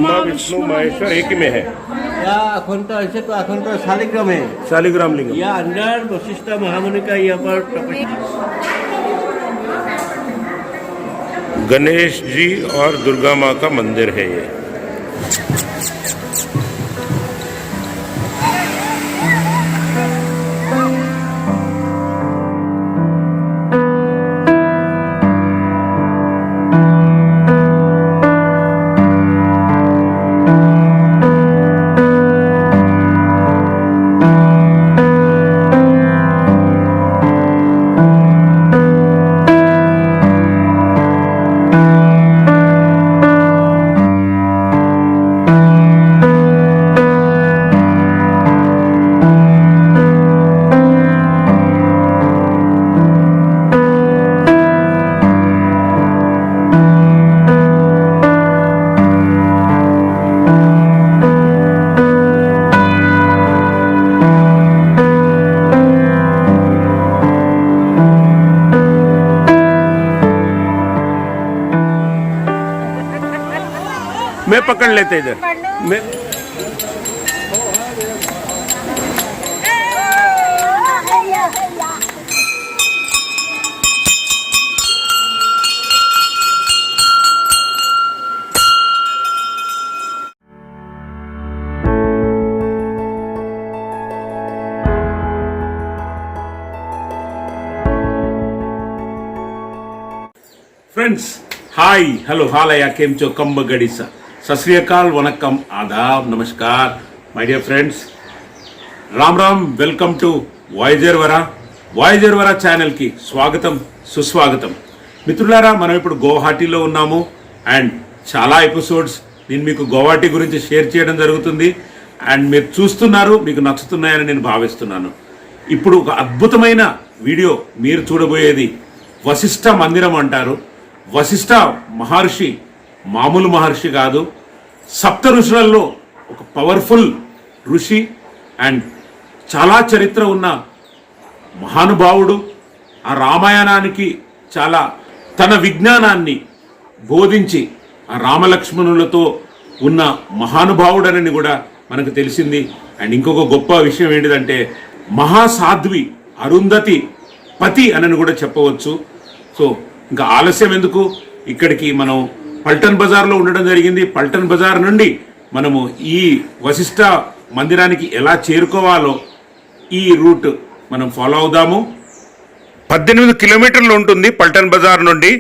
ब्रह्मा विष्णु महेश्वर एक ही में है या अखंड ऐसे तो अखंड शालिग्राम है, शालिग्राम लिंग। या अंदर वशिष्ठ महामुनि का यहाँ पर गणेश जी और दुर्गा माँ का मंदिर है ये। मैं पकड़ लेते इधर मैं फ्रेंड्स हाय हेलो हालया केम चो कंब गड़ीसा सत श्री अकाल वनक्कम आदाब नमस्कार my dear friends Ram Ram welcome to వాయిజర్వరా ఛానల్కి స్వాగతం సుస్వాగతం మిత్రులారా. మనం ఇప్పుడు గౌహాటీలో ఉన్నాము అండ్ చాలా ఎపిసోడ్స్ నేను మీకు గౌహాటీ గురించి షేర్ చేయడం జరుగుతుంది అండ్ మీరు చూస్తున్నారు, మీకు నచ్చుతున్నాయని నేను భావిస్తున్నాను. ఇప్పుడు ఒక అద్భుతమైన వీడియో మీరు చూడబోయేది వశిష్ఠ మందిరం అంటారు. వశిష్ఠ మహర్షి మామూలు మహర్షి కాదు, సప్త ఋషులలో ఒక పవర్ఫుల్ ఋషి అండ్ చాలా చరిత్ర ఉన్న మహానుభావుడు. ఆ రామాయణానికి చాలా తన విజ్ఞానాన్ని బోధించి ఆ రామలక్ష్మణులతో ఉన్న మహానుభావుడనని కూడా మనకు తెలిసింది. అండ్ ఇంకొక గొప్ప విషయం ఏంటిదంటే మహాసాధ్వి అరుంధతి పతి అని కూడా చెప్పవచ్చు. సో ఇంకా ఆలస్యం ఎందుకు, ఇక్కడికి మనం పల్టన్ బజార్లో ఉండడం జరిగింది. పల్టన్ బజార్ నుండి మనము ఈ వశిష్ఠ మందిరానికి ఎలా చేరుకోవాలో ఈ రూట్ మనం ఫాలో అవుదాము. 18 కిలోమీటర్లు ఉంటుంది పల్టన్ బజార్ నుండి.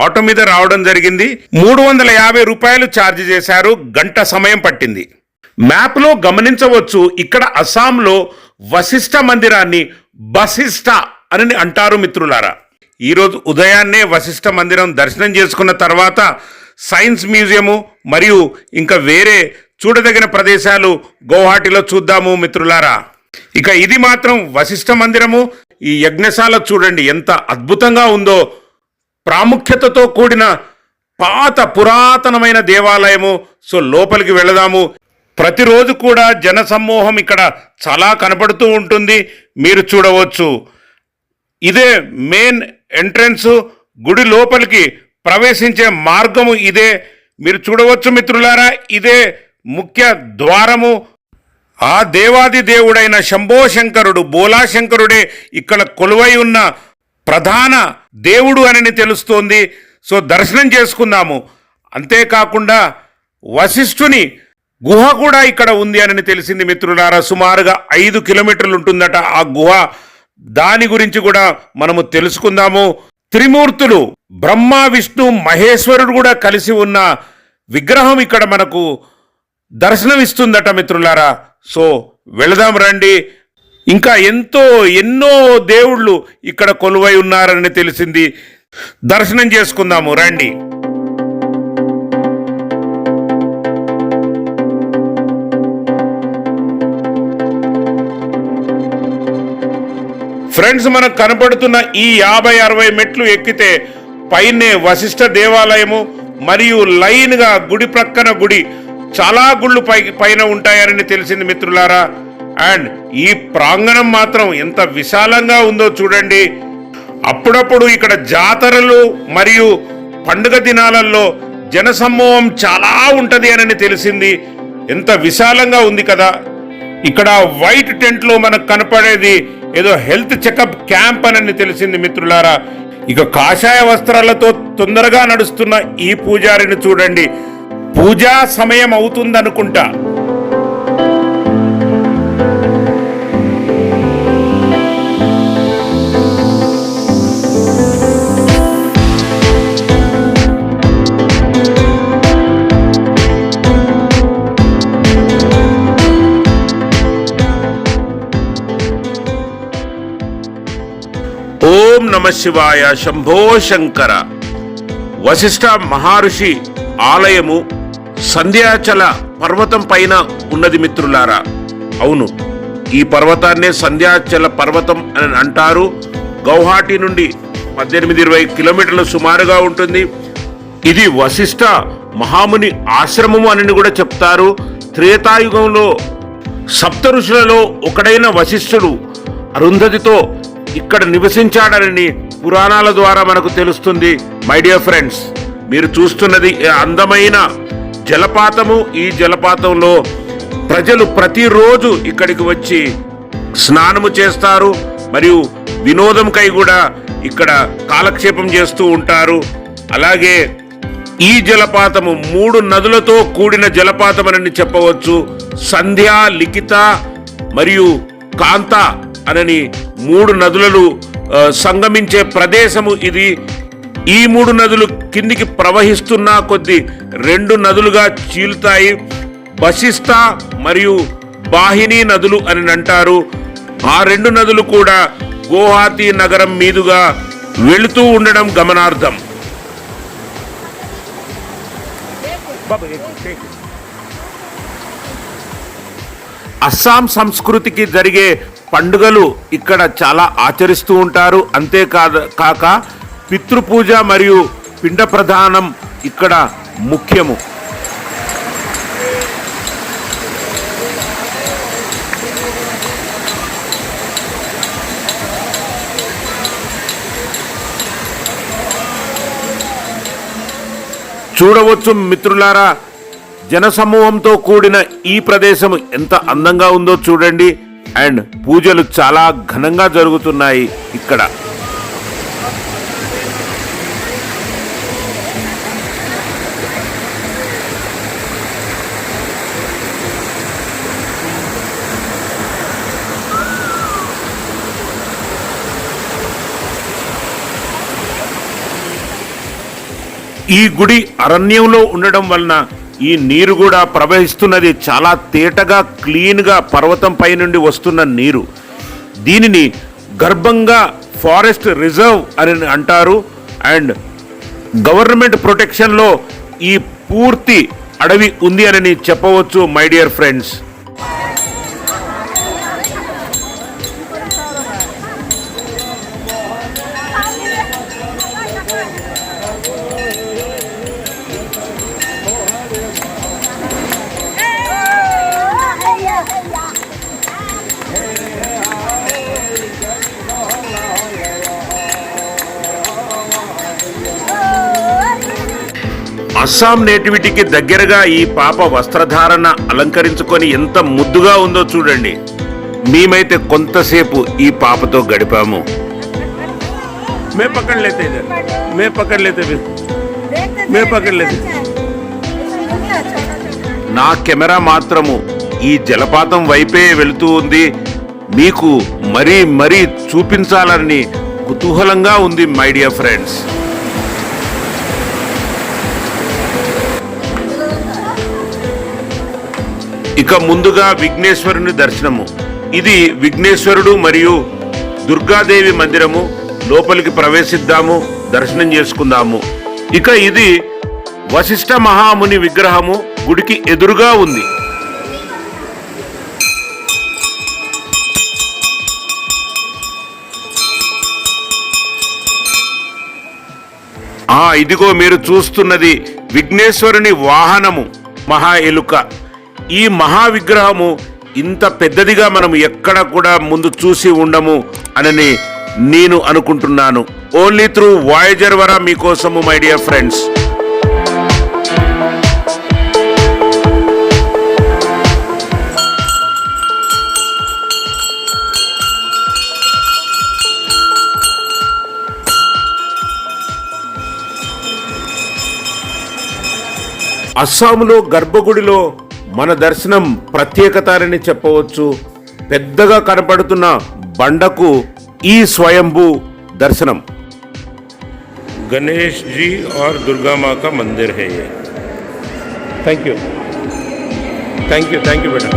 ఆటో మీద రావడం జరిగింది. 350 రూపాయలు ఛార్జ్ చేశారు. గంట సమయం పట్టింది. మ్యాప్లో గమనించవచ్చు, ఇక్కడ అస్సాంలో వశిష్ఠ మందిరాన్ని బశిష్ఠ అని అంటారు మిత్రులారా. ఈరోజు ఉదయాన్నే వశిష్ఠ మందిరం దర్శనం చేసుకున్న తర్వాత సైన్స్ మ్యూజియము మరియు ఇంకా వేరే చూడదగిన ప్రదేశాలు గౌహాటీలో చూద్దాము మిత్రులారా. ఇక ఇది మాత్రం వశిష్ఠ మందిరము. ఈ యజ్ఞశాల చూడండి ఎంత అద్భుతంగా ఉందో. ప్రాముఖ్యతతో కూడిన పాత పురాతనమైన దేవాలయము. సో లోపలికి వెళదాము. ప్రతిరోజు కూడా జనసమూహం ఇక్కడ చాలా కనపడుతూ ఉంటుంది, మీరు చూడవచ్చు. ఇదే మెయిన్ ఎంట్రన్స్, గుడి లోపలికి ప్రవేశించే మార్గము ఇదే, మీరు చూడవచ్చు మిత్రులారా. ఇదే ముఖ్య ద్వారము. ఆ దేవాది దేవుడైన శంభోశంకరుడు బోలాశంకరుడే ఇక్కడ కొలువై ఉన్న ప్రధాన దేవుడు అని తెలుస్తోంది. సో దర్శనం చేసుకుందాము. అంతేకాకుండా వశిష్ఠుని గుహ కూడా ఇక్కడ ఉంది అని తెలిసింది మిత్రులారా. సుమారుగా 5 కిలోమీటర్లు ఉంటుందట ఆ గుహ. దాని గురించి కూడా మనము తెలుసుకుందాము. త్రిమూర్తులు బ్రహ్మ విష్ణు మహేశ్వరుడు కూడా కలిసి ఉన్న విగ్రహం ఇక్కడ మనకు దర్శనమిస్తుందట మిత్రులారా. సో వెళదాం రండి. ఇంకా ఎన్నో దేవుళ్ళు ఇక్కడ కొలువై ఉన్నారని తెలిసింది. దర్శనం చేసుకుందాము రండి. ఫ్రెండ్స్, మనకు కనపడుతున్న ఈ 50-60 మెట్లు ఎక్కితే పైనే వశిష్ఠ దేవాలయము మరియు లైన్గా గుడి ప్రక్కన గుడి, చాలా గుళ్ళు పైన ఉంటాయని తెలిసింది మిత్రులారా. అండ్ ఈ ప్రాంగణం మాత్రం ఎంత విశాలంగా ఉందో చూడండి. అప్పుడప్పుడు ఇక్కడ జాతరలు మరియు పండుగ దినాలలో జనసమూహం చాలా ఉంటది అని తెలిసింది. ఎంత విశాలంగా ఉంది కదా. ఇక్కడ వైట్ టెంట్ లో మనకు కనపడేది ఏదో హెల్త్ చెకప్ క్యాంప్ అని తెలిసింది మిత్రులారా. ఇక కాషాయ వస్త్రాలతో తొందరగా నడుస్తున్న ఈ పూజారిని చూడండి. పూజా సమయం అవుతుందనుకుంటా. ఓం నమ శివాయ. శంభో శంకర. వశిష్ఠ మహర్షి ఆలయము సంధ్యాచల పర్వతం పైన ఉన్నది మిత్రులారా. అవును, ఈ పర్వతాన్నే సంధ్యాచల పర్వతం అని అంటారు. గౌహాటి నుండి 18-20 కిలోమీటర్లు సుమారుగా ఉంటుంది. ఇది వశిష్ఠ మహాముని ఆశ్రమము అని కూడా చెప్తారు. త్రేతాయుగంలో సప్త ఋషులలో ఒకడైన వశిష్ఠుడు అరుంధతితో ఇక్కడ నివసించాడని పురాణాల ద్వారా మనకు తెలుస్తుంది. మై డియర్ ఫ్రెండ్స్, మీరు చూస్తున్నది అందమైన జలపాతము. ఈ జలపాతంలో ప్రజలు ప్రతిరోజు ఇక్కడికి వచ్చి స్నానము చేస్తారు మరియు వినోదంకై కూడా ఇక్కడ కాలక్షేపం చేస్తూ ఉంటారు. అలాగే ఈ జలపాతము 3 నదులతో కూడిన జలపాతమని చెప్పవచ్చు. సంధ్య, లిఖిత మరియు కాంత అనని 3 నదులను సంగమించే ప్రదేశము ఇది. ఈ 3 నదులు కిందికి ప్రవహిస్తున్న కొద్ది 2 నదులుగా చీలుతాయి. వశిష్ఠ మరియు బాహిని నదులు అని అంటారు. ఆ 2 నదులు కూడా గౌహతి నగరం మీదుగా వెళుతూ ఉండడం గమనార్థం. అస్సాం సంస్కృతికి జరిగే పండుగలు ఇక్కడ చాలా ఆచరిస్తూ ఉంటారు. అంతేకాక పితృపూజ మరియు పిండ ప్రదానం ఇక్కడ ముఖ్యము. చూడవచ్చు మిత్రులారా, జనసమూహంతో కూడిన ఈ ప్రదేశం ఎంత అందంగా ఉందో చూడండి. అండ్ పూజలు చాలా ఘనంగా జరుగుతున్నాయి ఇక్కడ. ఈ గుడి అరణ్యంలో ఉండడం వలన ఈ నీరు కూడా ప్రవహిస్తున్నది చాలా తేటగా, క్లీన్గా పర్వతం పై నుండి వస్తున్న నీరు. దీనిని గర్భంగా ఫారెస్ట్ రిజర్వ్ అని అంటారు. అండ్ గవర్నమెంట్ ప్రొటెక్షన్లో ఈ పూర్తి అడవి ఉంది అని చెప్పవచ్చు మై డియర్ ఫ్రెండ్స్. అస్సాం నేటివిటీకి దగ్గరగా ఈ పాప వస్త్రధారణ అలంకరించుకొని ఎంత ముద్దుగా ఉందో చూడండి. మేమైతే కొంతసేపు ఈ పాపతో గడిపాము. నా కెమెరా మాత్రము ఈ జలపాతం వైపే వెళుతూ ఉంది. మీకు మరీ చూపించాలని కుతూహలంగా ఉంది మై డియర్ ఫ్రెండ్స్. ఇక ముందుగా విఘ్నేశ్వరుని దర్శనము. ఇది విఘ్నేశ్వరుడు మరియు దుర్గాదేవి మందిరము. లోపలికి ప్రవేశిద్దాము, దర్శనం చేసుకుందాము. ఇక ఇది వశిష్ఠ మహాముని విగ్రహము గుడికి ఎదురుగా ఉంది. ఇదిగో మీరు చూస్తున్నది విఘ్నేశ్వరుని వాహనము మహా ఎలుక. ఈ మహా విగ్రహము ఇంత పెద్దదిగా మనం ఎక్కడ కూడా ముందు చూసి ఉండము అని నేను అనుకుంటున్నాను. ఓన్లీ త్రూ వాయేజర్ వరా మీకోసము మై డియర్ ఫ్రెండ్స్. అస్సాంలో గర్భగుడిలో మన దర్శనం ప్రత్యేకత అని చెప్పవచ్చు. పెద్దగా కనపడుతున్న బండకు ఈ స్వయంభూ దర్శనం. गणेश जी और दुर्गा माँ का मंदिर है ये. थैंक यू बेटा.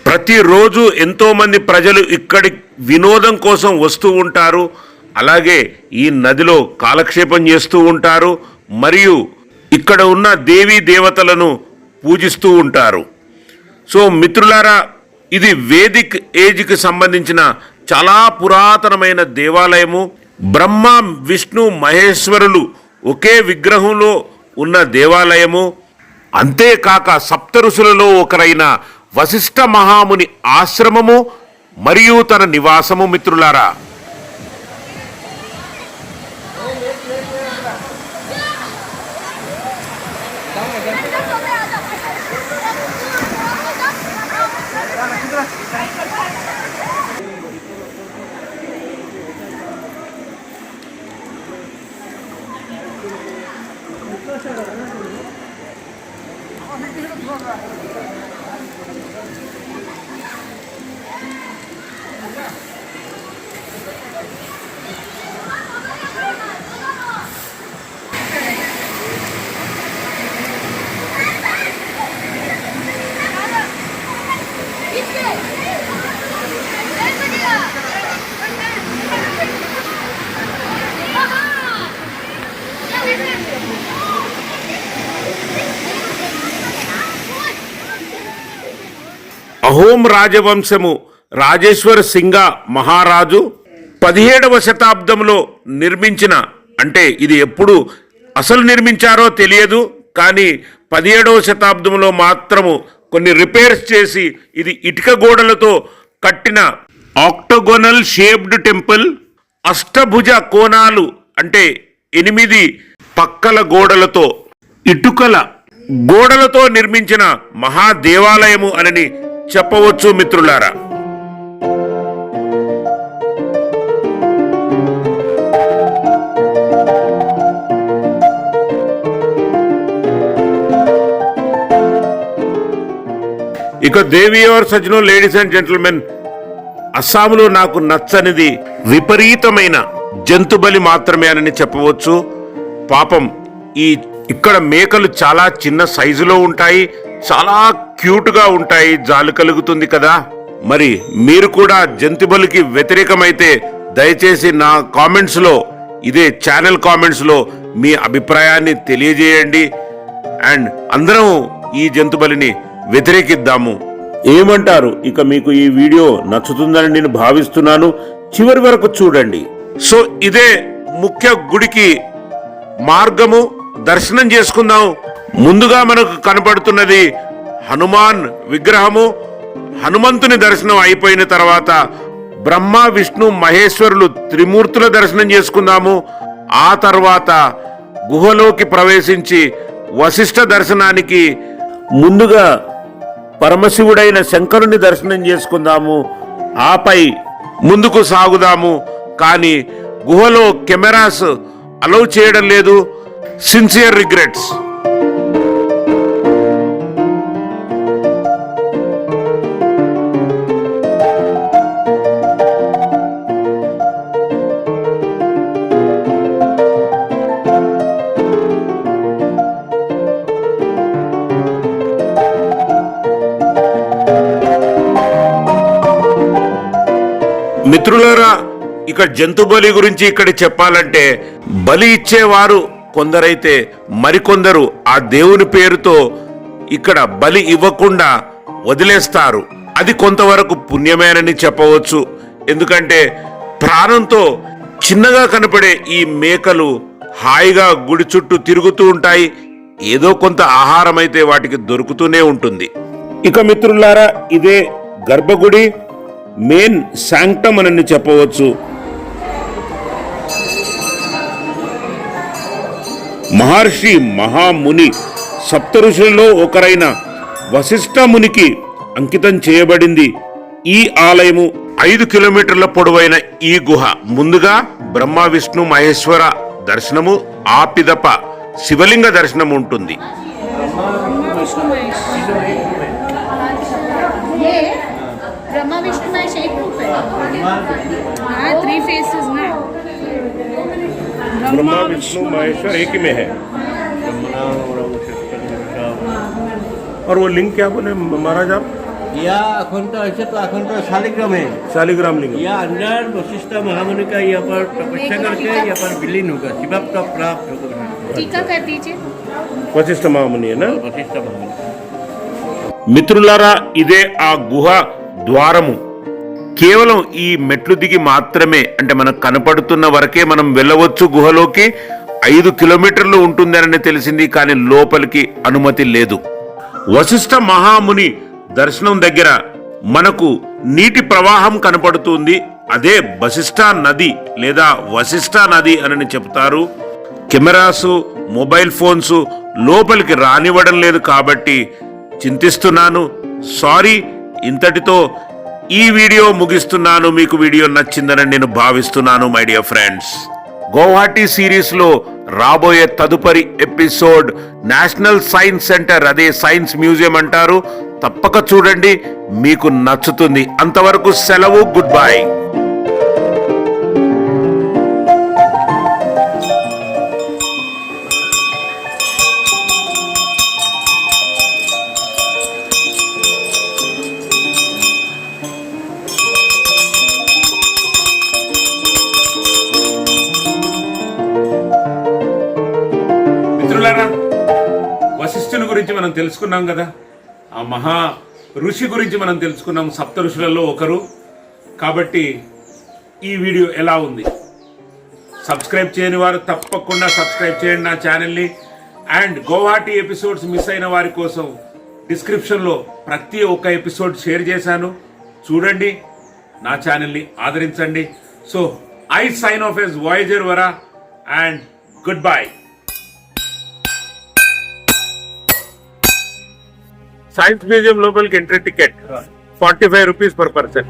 ప్రతిరోజు ఎంతో మంది ప్రజలు ఇక్కడి వినోదం కోసం వస్తూ ఉంటారు. అలాగే ఈ నదిలో కాలక్షేపం చేస్తూ ఉంటారు మరియు ఇక్కడ ఉన్న దేవీ దేవతలను పూజిస్తూ ఉంటారు. సో మిత్రులారా, ఇది వేదిక్ ఏజ్కి సంబంధించిన చాలా పురాతనమైన దేవాలయము. బ్రహ్మ విష్ణు మహేశ్వరులు ఒకే విగ్రహంలో ఉన్న దేవాలయము. అంతేకాక సప్త ఋషులలో ఒకరైన వశిష్ఠ మహాముని ఆశ్రమము మరియు తన నివాసము. మిత్రులారా, అహోం రాజవంశము రాజేశ్వర్ సింగ మహారాజు 17వ శతాబ్దంలో నిర్మించిన, అంటే ఇది ఎప్పుడు అసలు నిర్మించారో తెలియదు, కానీ 17వ శతాబ్దంలో మాత్రము కొన్ని రిపేర్స్ చేసి ఇది ఇటుక గోడలతో కట్టిన ఆక్టోగోనల్ షేప్డ్ టెంపుల్. అష్టభుజ కోణాలు అంటే 8 పక్కల గోడలతో, ఇటుకల గోడలతో నిర్మించిన మహాదేవాలయము అని చెప్పవచ్చు. మిత్రులారా, ఇక దేవి और సజ్జనో, లేడీస్ అండ్ జెంటిల్మెన్, అస్సాంలో నాకు నచ్చనిది విపరీతమైన జంతు బలి మాత్రమే అని చెప్పవచ్చు. పాపం ఇక్కడ మేకలు చాలా చిన్న సైజులో ఉంటాయి, చాలా క్యూట్గా ఉంటాయి, జాలి కలుగుతుంది కదా. మరి మీరు కూడా జంతు బలికి వ్యతిరేకమైతే దయచేసి నా కామెంట్స్లో, ఇదే ఛానల్ కామెంట్స్లో మీ అభిప్రాయాన్ని తెలియజేయండి. అండ్ అందరం ఈ జంతు బలిని వ్యతిరేకిద్దాము. ఏమంటారు? ఇక మీకు ఈ వీడియో నచ్చుతుందని నేను భావిస్తున్నాను. చివరి వరకు చూడండి. సో ఇదే ముఖ్య గుడికి మార్గము. దర్శనం చేసుకుందాం. ముందుగా మనకు కనపడుతున్నది హనుమాన్ విగ్రహము. హనుమంతుని దర్శనం అయిపోయిన తర్వాత బ్రహ్మ విష్ణు మహేశ్వరులు త్రిమూర్తుల దర్శనం చేసుకుందాము. ఆ తర్వాత గుహలోకి ప్రవేశించి వశిష్ఠ దర్శనానికి ముందుగా పరమశివుడైన శంకరుని దర్శనం చేసుకుందాము. ఆపై ముందుకు సాగుదాము. కానీ గుహలో కెమెరాస్ అలౌ చేయడం లేదు. Sincere regrets. మిత్రులారా, ఇక జంతు బలి గురించి ఇక్కడ చెప్పాలంటే, బలి ఇచ్చేవారు కొందరైతే మరికొందరు ఆ దేవుని పేరుతో ఇక్కడ బలి ఇవ్వకుండా వదిలేస్తారు. అది కొంతవరకు పుణ్యమేనని చెప్పవచ్చు. ఎందుకంటే ప్రాణంతో చిన్నగా కనపడే ఈ మేకలు హాయిగా గుడి చుట్టూ తిరుగుతూ ఉంటాయి. ఏదో కొంత ఆహారం అయితే వాటికి దొరుకుతూనే ఉంటుంది. ఇక మిత్రులారా, ఇదే గర్భగుడి మెయిన్ శాంక్టమ్ అని చెప్పవచ్చు. మహర్షి మహాముని సప్త ఋషులలో ఒకరైన వశిష్ఠ మునికి అంకితం చేయబడింది ఈ ఆలయము. 5 కిలోమీటర్ల పొడవైన ఈ గుహ ముందుగా బ్రహ్మ విష్ణు మహేశ్వర దర్శనము, ఆ పిదప శివలింగ దర్శనం ఉంటుంది. ब्रह्मा विष्णु महेश एक रूप है। हाँ, 3 फेसेस ना। ब्रह्मा विष्णु महेश्वर एक ही में है। और वो लिंग क्या बोले महाराज आप? या अखंड ऐसे तो अखंड शालिग्राम है। शालिग्राम लिंग। या अंदर वशिष्ठ महामुनि का यहाँ पर तपस्या करके यहाँ पर विलीन होगा, शिवत्व प्राप्त होगा। टीका कर दीजिए। वशिष्ठ महामुनि है ना? वशिष्ठ महामुनि। మిత్రులారా, ఇదే ఆ గుహ ద్వారము. కేవలం ఈ మెట్లు దిగి మాత్రమే, అంటే మనకు కనపడుతున్న వరకే మనం వెళ్ళవచ్చు గుహలోకి. 5 కిలోమీటర్లు ఉంటుందని తెలిసింది, కానీ లోపలికి అనుమతి లేదు. వశిష్ఠ మహాముని దర్శనం దగ్గర మనకు నీటి ప్రవాహం కనపడుతుంది. అదే వశిష్ఠ నది లేదా వశిష్ఠ నది అని చెప్తారు. కెమెరాసు, మొబైల్ ఫోన్స్ లోపలికి రానివ్వడం లేదు కాబట్టి చింతిస్తున్నాను. సారీ. ఇంతటితో ఈ వీడియో ముగిస్తున్నాను. మీకు వీడియో నచ్చిందని నేను భావిస్తున్నాను my dear friends. Guwahati series లో రాబోయే తదుపరి ఎపిసోడ్ నేషనల్ సైన్స్ సెంటర్, అదే సైన్స్ మ్యూజియం అంటారు. తప్పక చూడండి, మీకు నచ్చుతుంది. అంతవరకు సెలవు. Good bye. వశిష్ఠుని గురించి మనం తెలుసుకున్నాం కదా, ఆ మహా ఋషి గురించి మనం తెలుసుకున్నాం, సప్త ఋషులలో ఒకరు. కాబట్టి ఈ వీడియో ఎలా ఉంది? సబ్స్క్రైబ్ చేయని వారు తప్పకుండా సబ్స్క్రైబ్ చేయండి నా ఛానల్ని. అండ్ గౌహాటి ఎపిసోడ్స్ మిస్ అయిన వారి కోసం డిస్క్రిప్షన్లో ప్రతి ఒక్క ఎపిసోడ్ షేర్ చేశాను, చూడండి, నా ఛానల్ని ఆదరించండి. So I sign off as Voyager Vara and good bye. Science museum లోపలికి entry ticket 45 rupees per person.